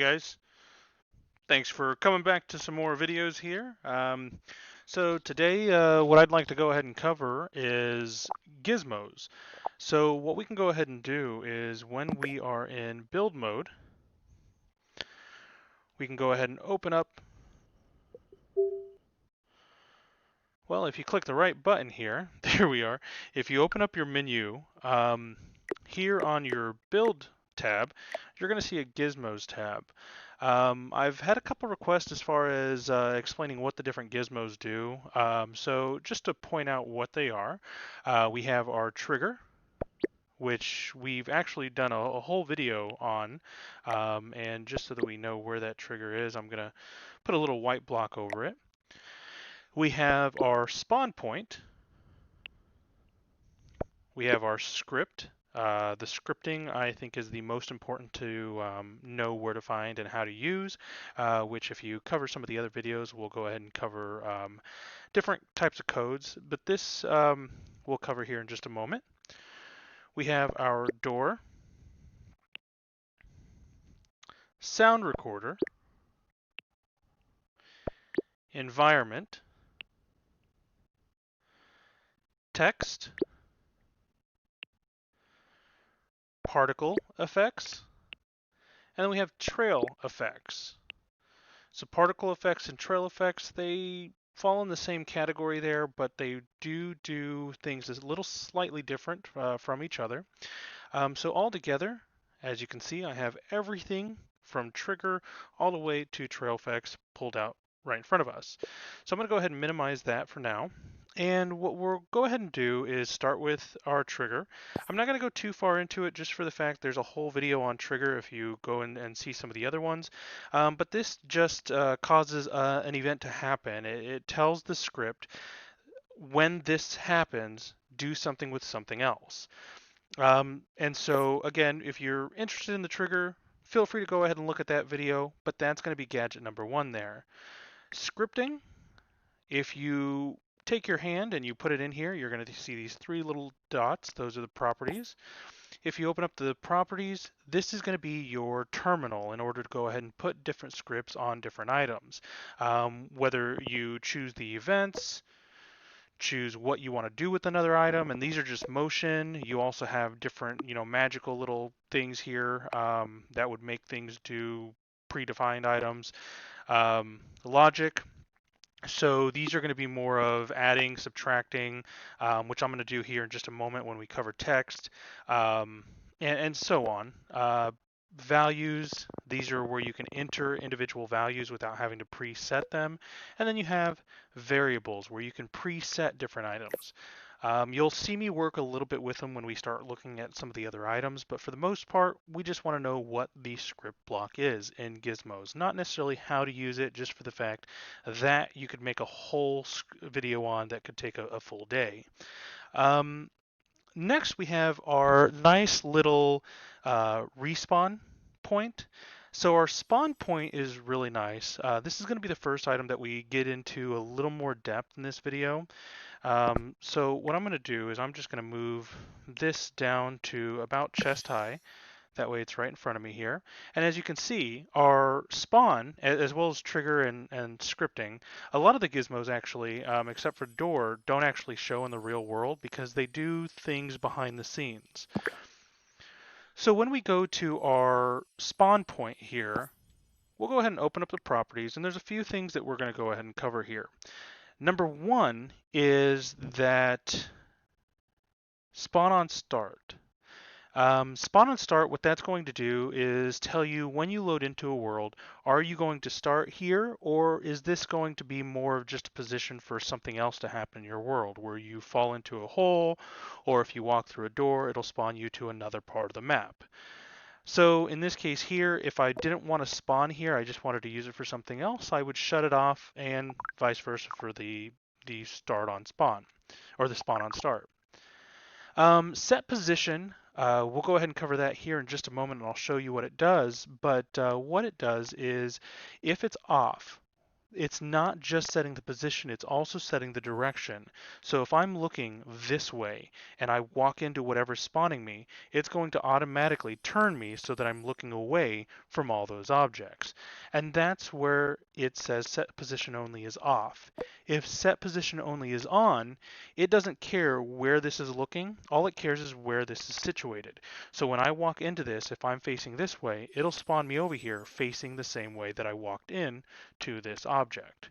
guys, thanks for coming back to some more videos here. So today what I'd like to go ahead and cover is gizmos. So what we can go ahead and do is when we are in build mode, we can go ahead and open up, well, if you click the right button here, there we are. If you open up your menu, here on your build tab, you're going to see a gizmos tab. I've had a couple requests as far as explaining what the different gizmos do. So just to point out what they are, we have our trigger, which we've actually done a whole video on. And just so that we know where that trigger is, I'm going to put a little white block over it. We have our spawn point. We have our script. The scripting, I think, is the most important to know where to find and how to use, which if you cover some of the other videos, we'll go ahead and cover different types of codes, but this we'll cover here in just a moment. We have our door, sound recorder, environment, text, particle effects, and then we have trail effects. So particle effects and trail effects, they fall in the same category there, but they do things a little slightly different from each other. So all together, as you can see, I have everything from trigger all the way to trail effects pulled out right in front of us. So I'm going to go ahead and minimize that for now. And what we'll go ahead and do is start with our trigger. I'm not going to go too far into it just for the fact there's a whole video on trigger if you go in and see some of the other ones. But this just causes an event to happen. It tells the script when this happens, do something with something else. And so again, if you're interested in the trigger, feel free to go ahead and look at that video, but that's going to be gadget number one there. Scripting, if you take your hand and you put it in here, you're going to see these three little dots. Those are the properties. If you open up the properties, this is going to be your terminal in order to go ahead and put different scripts on different items. Whether you choose the events, choose what you want to do with another item, and these are just motion. You also have different, magical little things here that would make things do predefined items. Logic. So these are going to be more of adding, subtracting, which I'm going to do here in just a moment when we cover text, and so on. Values, these are where you can enter individual values without having to preset them. And then you have variables where you can preset different items. You'll see me work a little bit with them when we start looking at some of the other items, but for the most part, we just want to know what the script block is in Gizmos, not necessarily how to use it, just for the fact that you could make a whole video on that could take a full day. Next, we have our nice little respawn point. So our spawn point is really nice. This is going to be the first item that we get into a little more depth in this video. So what I'm going to do is I'm just going to move this down to about chest high. That way it's right in front of me here. And as you can see, our spawn, as well as trigger and scripting, a lot of the gizmos actually, except for door, don't actually show in the real world because they do things behind the scenes. So when we go to our spawn point here, we'll go ahead and open up the properties, and there's a few things that we're going to go ahead and cover here. Number one is that spawn on start. Spawn on start, what that's going to do is tell you when you load into a world, are you going to start here, or is this going to be more of just a position for something else to happen in your world, where you fall into a hole, or if you walk through a door, it'll spawn you to another part of the map. So in this case here, if I didn't want to spawn here, I just wanted to use it for something else, I would shut it off, and vice versa for the start on spawn, or the spawn on start. Set position, we'll go ahead and cover that here in just a moment, and I'll show you what it does. But what it does is, if it's off, it's not just setting the position, it's also setting the direction. So if I'm looking this way and I walk into whatever's spawning me, it's going to automatically turn me so that I'm looking away from all those objects. And that's where it says set position only is off. If set position only is on, it doesn't care where this is looking. All it cares is where this is situated. So when I walk into this, if I'm facing this way, it'll spawn me over here facing the same way that I walked in to this object.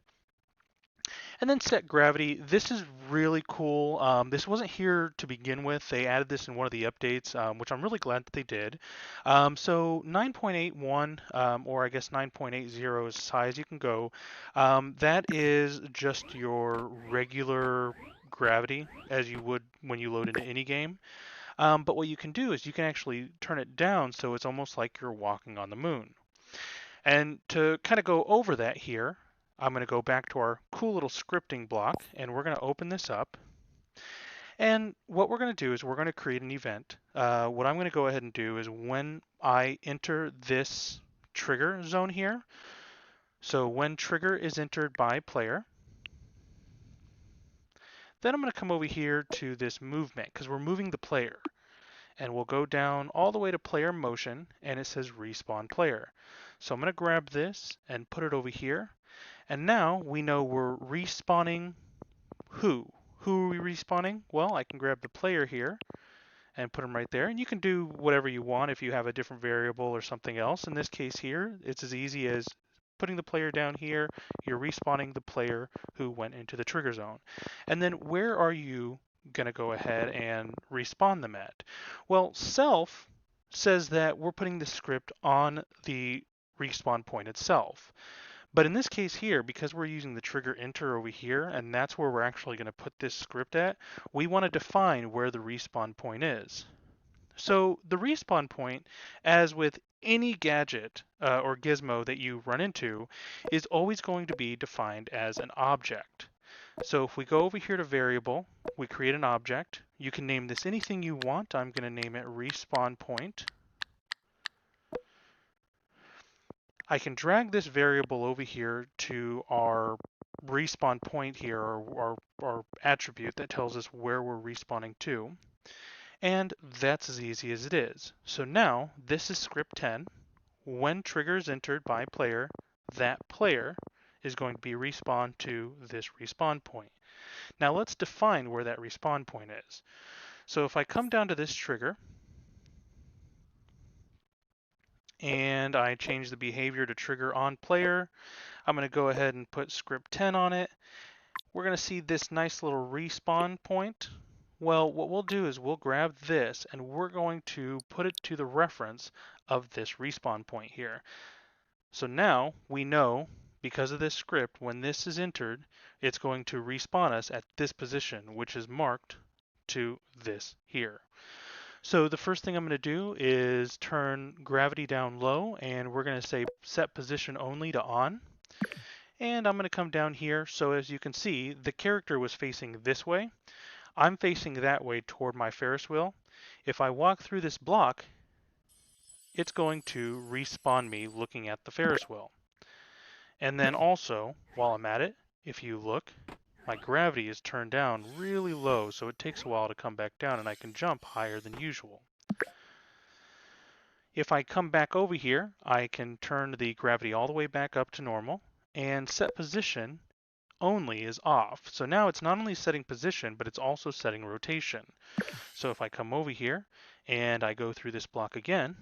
And then set gravity. This is really cool. This wasn't here to begin with. They added this in one of the updates, which I'm really glad that they did. So 9.81, or I guess 9.80 is as high as you can go. That is just your regular gravity as you would when you load into any game. But what you can do is you can actually turn it down so it's almost like you're walking on the moon. And to kind of go over that here, I'm going to go back to our cool little scripting block, and we're going to open this up. And what we're going to do is we're going to create an event. What I'm going to go ahead and do is when I enter this trigger zone here, so when trigger is entered by player, then I'm going to come over here to this movement because we're moving the player. And we'll go down all the way to player motion, and it says respawn player. So I'm going to grab this and put it over here. And now we know we're respawning who? Who are we respawning? Well, I can grab the player here and put them right there. And you can do whatever you want if you have a different variable or something else. In this case here, it's as easy as putting the player down here. You're respawning the player who went into the trigger zone. And then where are you going to go ahead and respawn them at? Well, self says that we're putting the script on the respawn point itself. But in this case here, because we're using the trigger enter over here, and that's where we're actually going to put this script at, we want to define where the respawn point is. So the respawn point, as with any gadget or gizmo that you run into, is always going to be defined as an object. So if we go over here to variable, we create an object. You can name this anything you want. I'm going to name it respawn point. I can drag this variable over here to our respawn point here, or our attribute that tells us where we're respawning to. And that's as easy as it is. So now this is script 10. When trigger is entered by player, that player is going to be respawned to this respawn point. Now let's define where that respawn point is. So if I come down to this trigger, and I change the behavior to trigger on player, I'm going to go ahead and put script 10 on it. We're going to see this nice little respawn point. Well, what we'll do is we'll grab this and we're going to put it to the reference of this respawn point here. So now we know, because of this script, when this is entered, it's going to respawn us at this position, which is marked to this here. So the first thing I'm going to do is turn gravity down low, and we're going to say set position only to on. And I'm going to come down here. So as you can see, the character was facing this way. I'm facing that way toward my Ferris wheel. If I walk through this block, it's going to respawn me looking at the Ferris wheel. And then also, while I'm at it, if you look, my gravity is turned down really low, so it takes a while to come back down, and I can jump higher than usual. If I come back over here, I can turn the gravity all the way back up to normal, and set position only is off. So now it's not only setting position, but it's also setting rotation. So if I come over here and I go through this block again,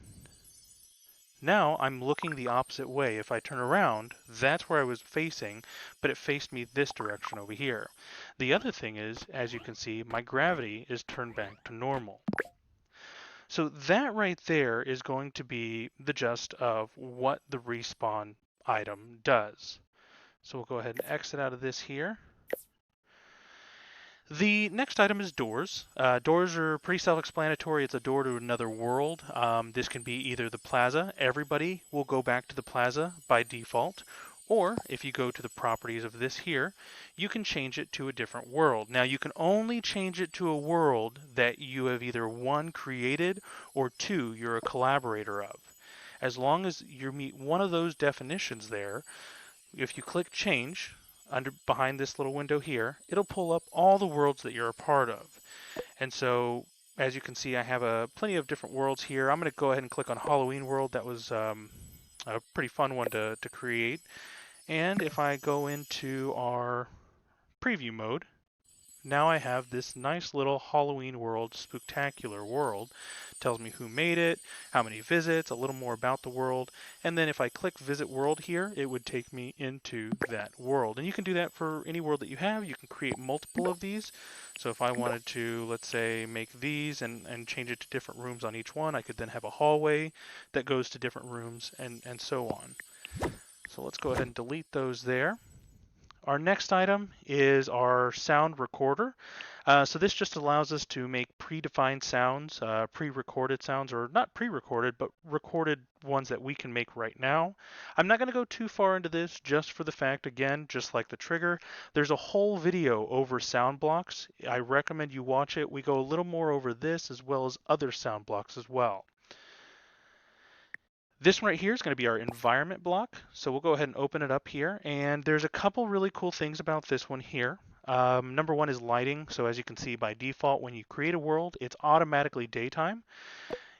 now I'm looking the opposite way. If I turn around, that's where I was facing, but it faced me this direction over here. The other thing is, as you can see, my gravity is turned back to normal. So that right there is going to be the gist of what the respawn item does. So we'll go ahead and exit out of this here. The next item is doors. Doors are pretty self-explanatory. It's a door to another world. This can be either the plaza. Everybody will go back to the plaza by default. Or if you go to the properties of this here, you can change it to a different world. Now you can only change it to a world that you have either one, created, or two, you're a collaborator of. As long as you meet one of those definitions there, if you click change under behind this little window here, it'll pull up all the worlds that you're a part of. And so as you can see, I have plenty of different worlds here. I'm going to go ahead and click on Halloween World. That was a pretty fun one to create. And if I go into our preview mode, now I have this nice little Halloween World Spooktacular world. Tells me who made it, how many visits, a little more about the world, and then if I click Visit World here, it would take me into that world. And you can do that for any world that you have. You can create multiple of these. So if I wanted to, let's say, make these and change it to different rooms on each one, I could then have a hallway that goes to different rooms and so on. So let's go ahead and delete those there. Our next item is our sound recorder. So this just allows us to make predefined sounds, pre-recorded sounds, or not pre-recorded, but recorded ones that we can make right now. I'm not going to go too far into this just for the fact, again, just like the trigger, there's a whole video over sound blocks. I recommend you watch it. We go a little more over this as well as other sound blocks as well. This one right here is going to be our environment block. So we'll go ahead and open it up here. And there's a couple really cool things about this one here. Number one is lighting. So as you can see by default, when you create a world, it's automatically daytime.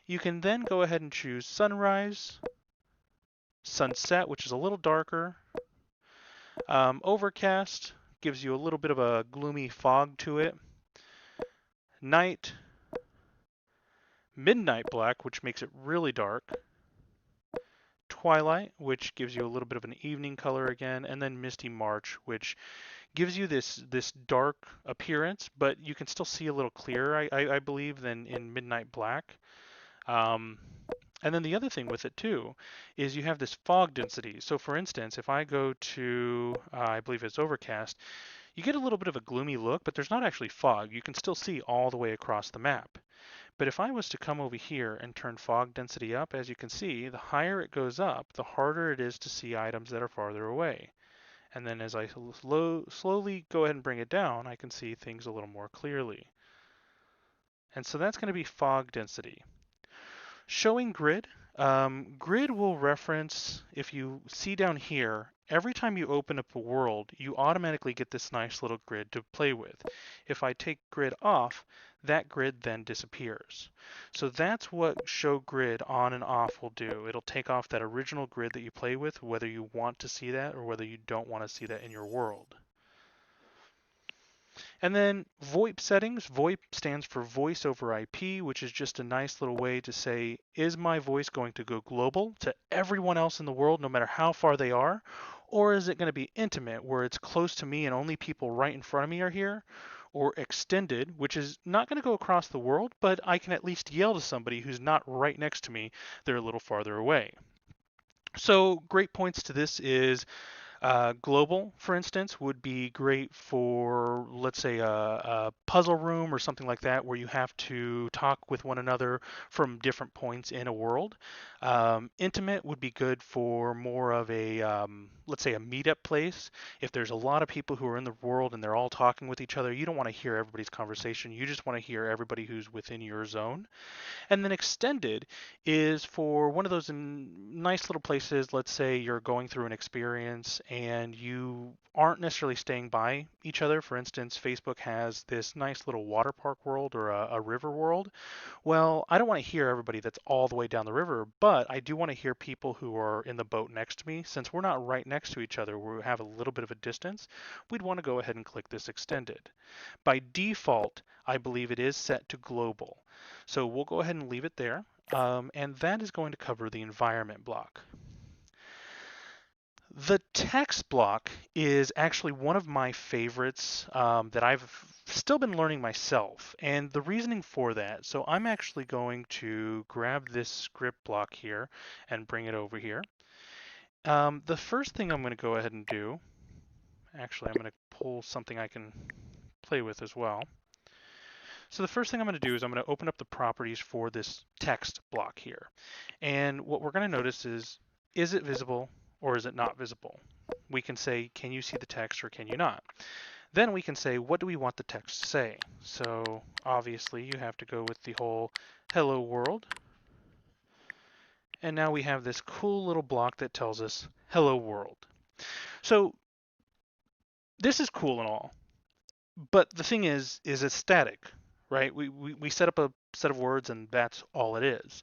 You can then go ahead and choose sunrise, sunset, which is a little darker. Overcast gives you a little bit of a gloomy fog to it. Night, midnight black, which makes it really dark. Twilight, which gives you a little bit of an evening color again, and then Misty March, which gives you this dark appearance, but you can still see a little clearer, I believe, than in Midnight Black. And then the other thing with it too is you have this fog density. So for instance, if I go to, I believe it's overcast, you get a little bit of a gloomy look, but there's not actually fog. You can still see all the way across the map. But if I was to come over here and turn fog density up, as you can see, the higher it goes up, the harder it is to see items that are farther away. And then as I slowly go ahead and bring it down, I can see things a little more clearly. And so that's going to be fog density. Showing grid. Grid will reference, if you see down here, every time you open up a world, you automatically get this nice little grid to play with. If I take grid off, that grid then disappears. So that's what show grid on and off will do. It'll take off that original grid that you play with, whether you want to see that or whether you don't want to see that in your world. And then VoIP settings. VoIP stands for voice over IP, which is just a nice little way to say, is my voice going to go global to everyone else in the world, no matter how far they are? Or is it going to be intimate, where it's close to me and only people right in front of me are here? Or extended, which is not going to go across the world, but I can at least yell to somebody who's not right next to me. They're a little farther away. So great points to this is global, for instance, would be great for, let's say, a puzzle room or something like that, where you have to talk with one another from different points in a world. Intimate would be good for more of a, let's say, a meetup place. If there's a lot of people who are in the world and they're all talking with each other, you don't want to hear everybody's conversation. You just want to hear everybody who's within your zone. And then extended is for one of those nice little places. Let's say you're going through an experience and you aren't necessarily staying by each other. For instance, Facebook has this nice little water park world or a river world. Well, I don't want to hear everybody that's all the way down the river, but I do want to hear people who are in the boat next to me. Since we're not right next to each other, we have a little bit of a distance, we'd want to go ahead and click this extended. By default, I believe it is set to global. So we'll go ahead and leave it there. And that is going to cover the environment block. The text block is actually one of my favorites that I've still been learning myself. And the reasoning for that, so I'm actually going to grab this script block here and bring it over here. The first thing I'm going to go ahead and do, actually I'm going to pull something I can play with as well. So the first thing I'm going to do is I'm going to open up the properties for this text block here. And what we're going to notice is it visible or is it not visible? We can say, can you see the text or can you not? Then we can say, what do we want the text to say? So obviously you have to go with the whole hello world. And now we have this cool little block that tells us hello world. So this is cool and all, but the thing is it's static, right? We set up a set of words and that's all it is.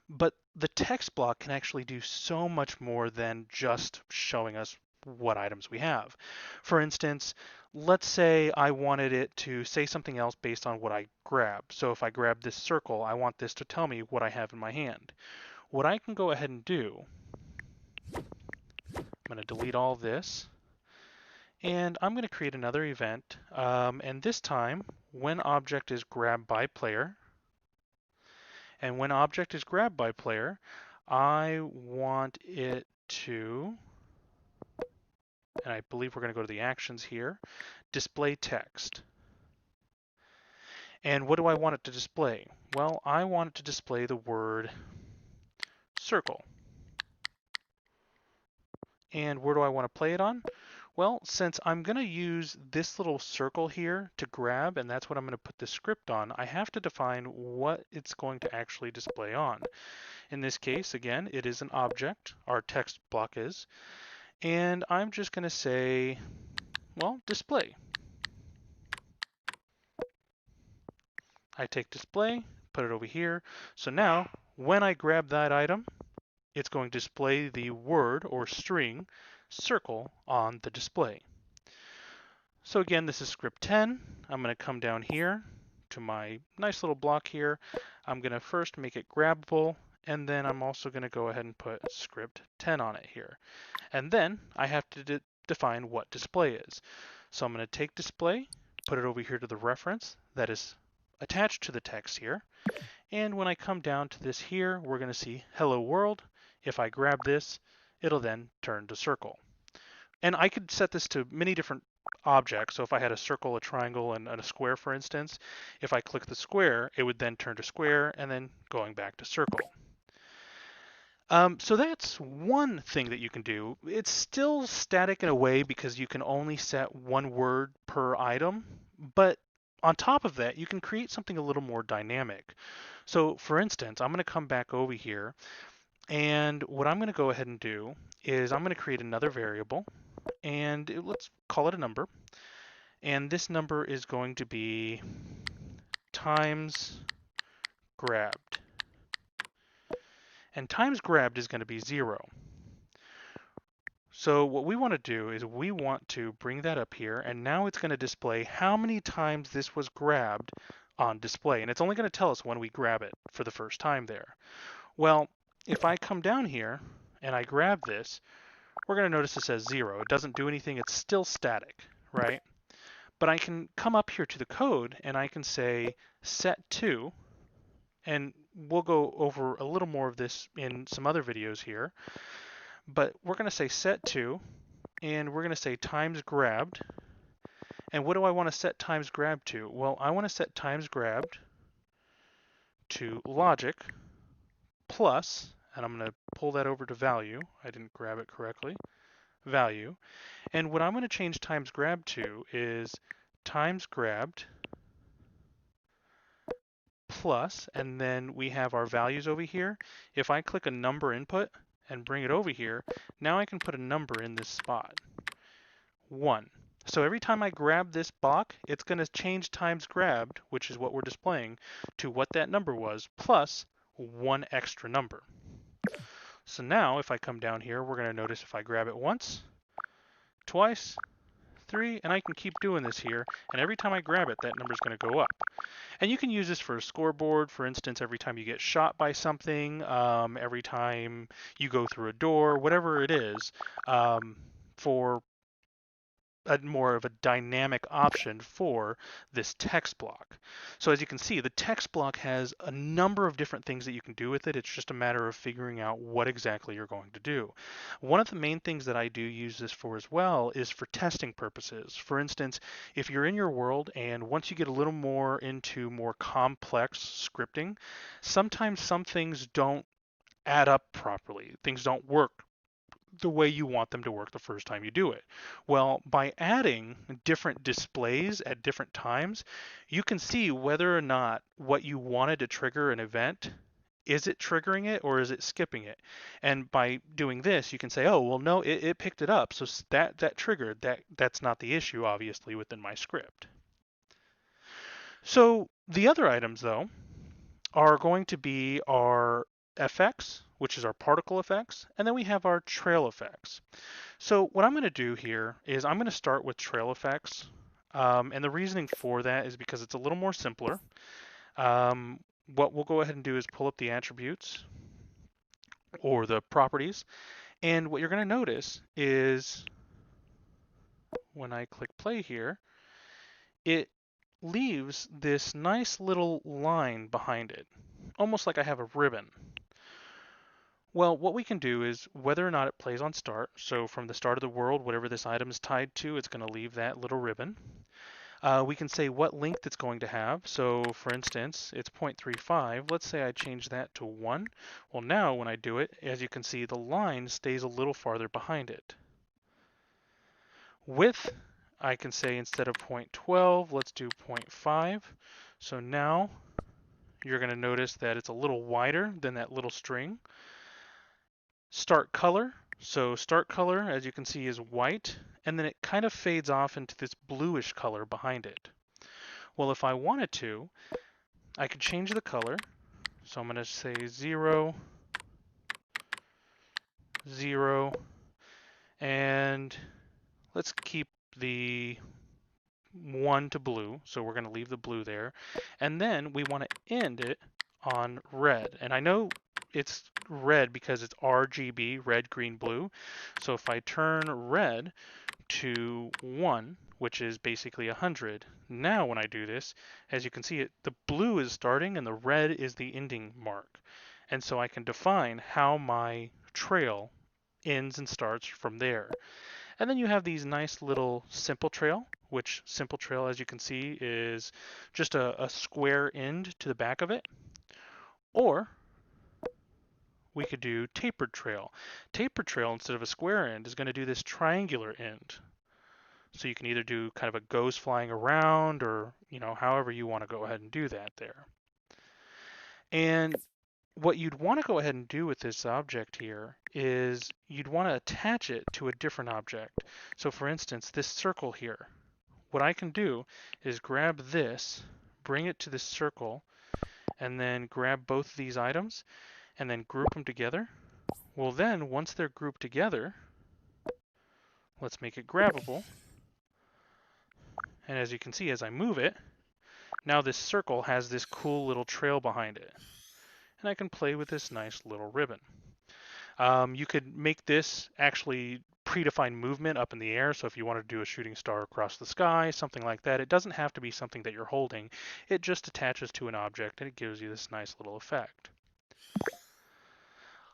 But the text block can actually do so much more than just showing us what items we have. For instance, let's say I wanted it to say something else based on what I grab. So if I grab this circle, I want this to tell me what I have in my hand. What I can go ahead and do, I'm going to delete all this, and I'm going to create another event. And this time, when object is grabbed by player, and when object is grabbed by player, I want it to, and I believe we're going to go to the actions here, display text. And what do I want it to display? Well, I want it to display the word circle. And where do I want to play it on? Well, since I'm going to use this little circle here to grab, and that's what I'm going to put the script on, I have to define what it's going to actually display on. In this case, again, it is an object, our text block is, and I'm just going to say, well, display. I take display, put it over here. So now, when I grab that item, it's going to display the word or string circle on the display. So again, this is script 10. I'm going to come down here to my nice little block here. I'm going to first make it grabbable, and then I'm also going to go ahead and put script 10 on it here. And then I have to define what display is. So I'm going to take display, put it over here to the reference that is attached to the text here. And when I come down to this here, we're going to see hello world. If I grab this, it'll then turn to circle. And I could set this to many different objects. So if I had a circle, a triangle, and a square, for instance, if I click the square, it would then turn to square and then going back to circle. So that's one thing that you can do. It's still static in a way because you can only set one word per item, but on top of that, you can create something a little more dynamic. So for instance, I'm going to come back over here, and what I'm going to go ahead and do is I'm going to create another variable, and let's call it a number. And this number is going to be times grabbed. And times grabbed is going to be 0. So what we want to do is we want to bring that up here, and now it's going to display how many times this was grabbed on display. And it's only going to tell us when we grab it for the first time there. Well, if I come down here and I grab this, we're going to notice it says 0. It doesn't do anything. It's still static, right? But I can come up here to the code and I can say set to, and we'll go over a little more of this in some other videos here. But we're going to say set to, and we're going to say times grabbed. And what do I want to set times grabbed to? Well, I want to set times grabbed to logic plus, and I'm going to pull that over to value. I didn't grab it correctly. Value. And what I'm going to change times grabbed to is times grabbed plus, and then we have our values over here. If I click a number input and bring it over here, now I can put a number in this spot. 1. So every time I grab this block, it's going to change times grabbed, which is what we're displaying, to what that number was, plus 1 extra number. So now if I come down here, we're going to notice if I grab it once, twice, 3, and I can keep doing this here, and every time I grab it, that number is going to go up. And you can use this for a scoreboard, for instance, every time you get shot by something, every time you go through a door, whatever it is, for more of a dynamic option for this text block. So as you can see, the text block has a number of different things that you can do with it. It's just a matter of figuring out what exactly you're going to do. One of the main things that I do use this for as well is for testing purposes. For instance, if you're in your world and once you get a little more into more complex scripting, sometimes some things don't add up properly. Things don't work the way you want them to work the first time you do it. Well, by adding different displays at different times, you can see whether or not what you wanted to trigger an event is it triggering it or is it skipping it? And by doing this, you can say, oh, well, no, it picked it up. So that triggered, that's not the issue, obviously, within my script. So the other items, though, are going to be our effects, which is our particle effects, and then we have our trail effects. So what I'm going to do here is I'm going to start with trail effects. And the reasoning for that is because it's a little more simpler. What we'll go ahead and do is pull up the attributes or the properties. And what you're going to notice is when I click play here, it leaves this nice little line behind it, almost like I have a ribbon. Well, what we can do is whether or not it plays on start, so from the start of the world, whatever this item is tied to, it's going to leave that little ribbon. We can say what length it's going to have. So for instance, it's 0.35. Let's say I change that to 1. Well, now when I do it, as you can see, the line stays a little farther behind it. Width, I can say instead of 0.12, let's do 0.5. So now you're going to notice that it's a little wider than that little string. Start color. So start color, as you can see, is white, and then it kind of fades off into this bluish color behind it. Well, if I wanted to, I could change the color. So I'm going to say 0, 0, and let's keep the 1 to blue. So we're going to leave the blue there. And then we want to end it on red. And I know it's red because it's RGB, red, green, blue. So if I turn red to 1, which is basically 100, now when I do this, as you can see, the blue is starting and the red is the ending mark. And so I can define how my trail ends and starts from there. And then you have these nice little simple trail, which simple trail, as you can see, is just a square end to the back of it. Or we could do tapered trail. Tapered trail, instead of a square end, is going to do this triangular end. So you can either do kind of a ghost flying around or, however you want to go ahead and do that there. And what you'd want to go ahead and do with this object here is you'd want to attach it to a different object. So for instance, this circle here, what I can do is grab this, bring it to this circle, and then grab both of these items and then group them together. Well then, once they're grouped together, let's make it grabbable. And as you can see, as I move it, now this circle has this cool little trail behind it. And I can play with this nice little ribbon. You could make this actually predefined movement up in the air. So if you want to do a shooting star across the sky, something like that, it doesn't have to be something that you're holding. It just attaches to an object and it gives you this nice little effect.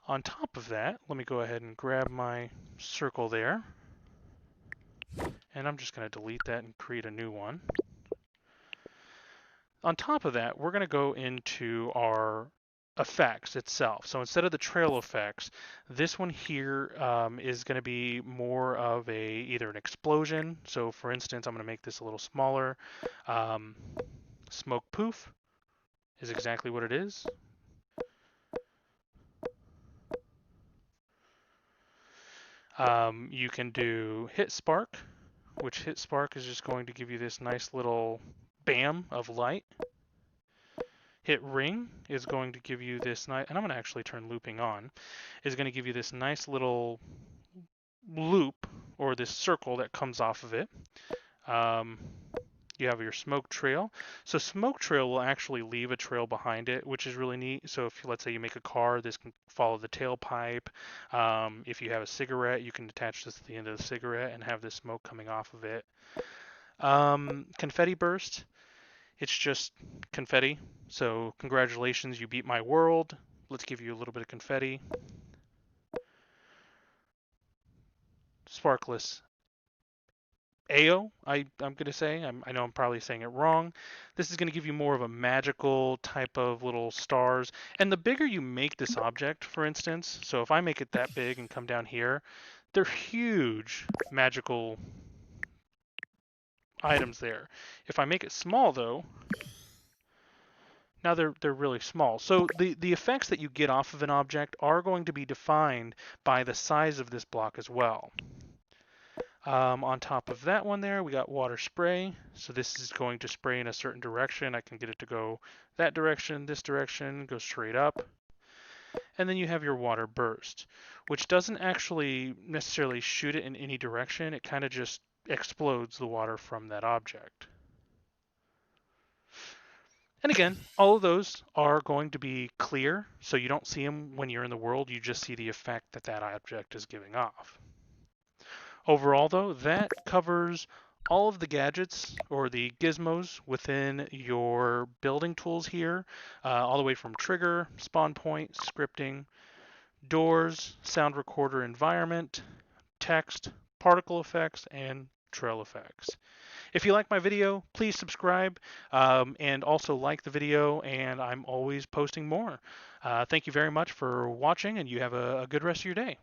On top of that, let me go ahead and grab my circle there. And I'm just going to delete that and create a new one. On top of that, we're going to go into our effects itself. So instead of the trail effects, this one here is going to be more of either an explosion. So for instance, I'm going to make this a little smaller. Smoke poof is exactly what it is. You can do hit spark, which hit spark is just going to give you this nice little bam of light. Hit ring is going to give you this nice, and I'm going to actually turn looping on, is going to give you this nice little loop or this circle that comes off of it. You have your smoke trail. So smoke trail will actually leave a trail behind it, which is really neat. So if let's say you make a car, this can follow the tailpipe. If you have a cigarette, you can attach this to the end of the cigarette and have this smoke coming off of it. Confetti burst. It's just confetti. So congratulations, you beat my world. Let's give you a little bit of confetti. Sparkless AO, I'm going to say. I know I'm probably saying it wrong. This is going to give you more of a magical type of little stars. And the bigger you make this object, for instance, so if I make it that big and come down here, they're huge magical items there. If I make it small, though, Now they're really small. So the effects that you get off of an object are going to be defined by the size of this block as well. On top of that one there, we got water spray. So this is going to spray in a certain direction. I can get it to go that direction, this direction, go straight up. And then you have your water burst, which doesn't actually necessarily shoot it in any direction. It kind of just explodes the water from that object. And again, all of those are going to be clear, so you don't see them when you're in the world. You just see the effect that that object is giving off. Overall, though, that covers all of the gadgets or the gizmos within your building tools here, all the way from trigger, spawn point, scripting, doors, sound recorder environment, text, particle effects, and trail effects. If you like my video, please subscribe and also like the video, and I'm always posting more. Thank you very much for watching, and you have a good rest of your day.